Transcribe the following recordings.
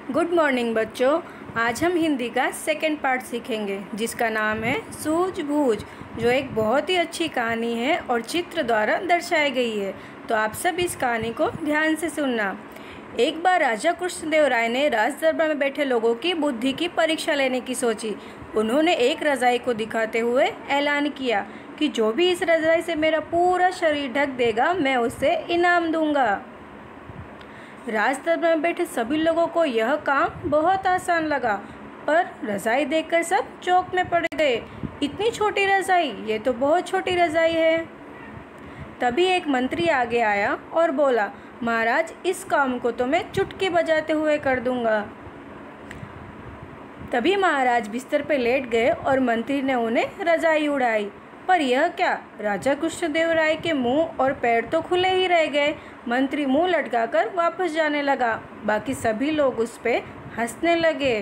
Good morning बच्चों। आज हम हिंदी का सेकंड पार्ट सीखेंगे जिसका नाम है सूझबूझ, जो एक बहुत ही अच्छी कहानी है और चित्र द्वारा दर्शाई गई है। तो आप सब इस कहानी को ध्यान से सुनना। एक बार राजा कृष्णदेव राय ने राज दरबार में बैठे लोगों की बुद्धि की परीक्षा लेने की सोची। उन्होंने एक रजाई को दिखाते हुए ऐलान किया कि जो भी इस रजाई से मेरा पूरा शरीर ढक देगा मैं उसे इनाम दूंगा। राज दरबार में बैठे सभी लोगों को यह काम बहुत आसान लगा, पर रजाई देखकर सब चौंक में पड़ गए। इतनी छोटी रजाई, ये तो बहुत छोटी रजाई है। तभी एक मंत्री आगे आया और बोला, महाराज इस काम को तो मैं चुटकी बजाते हुए कर दूंगा। तभी महाराज बिस्तर पर लेट गए और मंत्री ने उन्हें रजाई उड़ाई। पर यह क्या, राजा कृष्णदेव राय के मुंह और पैर तो खुले ही रह गए। मंत्री मुंह लटकाकर वापस जाने लगा। बाकी सभी लोग उस पे हंसने लगे।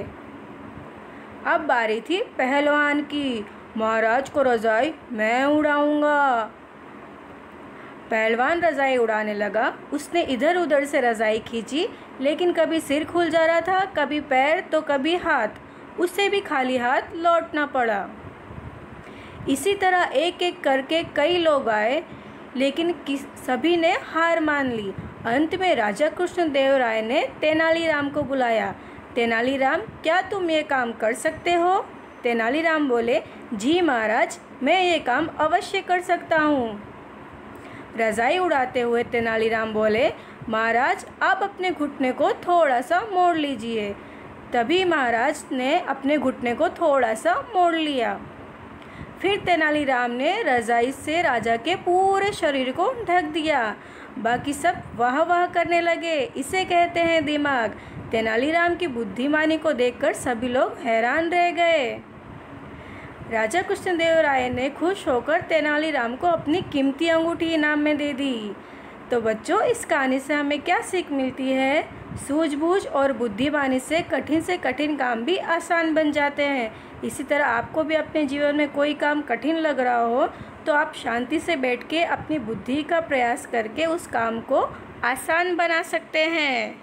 अब बारी थी पहलवान की। महाराज को रजाई मैं उड़ाऊंगा। पहलवान रजाई उड़ाने लगा। उसने इधर उधर से रजाई खींची, लेकिन कभी सिर खुल जा रहा था, कभी पैर तो कभी हाथ। उसे भी खाली हाथ लौटना पड़ा। इसी तरह एक एक करके कई लोग आए, लेकिन सभी ने हार मान ली। अंत में राजा कृष्णदेव राय ने तेनालीराम को बुलाया। तेनालीराम, क्या तुम ये काम कर सकते हो? तेनालीराम बोले, जी महाराज, मैं ये काम अवश्य कर सकता हूँ। रजाई उड़ाते हुए तेनालीराम बोले, महाराज आप अपने घुटने को थोड़ा सा मोड़ लीजिए। तभी महाराज ने अपने घुटने को थोड़ा सा मोड़ लिया। फिर तेनालीराम ने रजाई से राजा के पूरे शरीर को ढक दिया। बाकी सब वाह वाह करने लगे। इसे कहते हैं दिमाग। तेनालीराम की बुद्धिमानी को देखकर सभी लोग हैरान रह गए। राजा कृष्णदेव राय ने खुश होकर तेनालीराम को अपनी कीमती अंगूठी इनाम में दे दी। तो बच्चों, इस कहानी से हमें क्या सीख मिलती है? सूझबूझ और बुद्धिमानी से कठिन काम भी आसान बन जाते हैं। इसी तरह आपको भी अपने जीवन में कोई काम कठिन लग रहा हो तो आप शांति से बैठ के अपनी बुद्धि का प्रयास करके उस काम को आसान बना सकते हैं।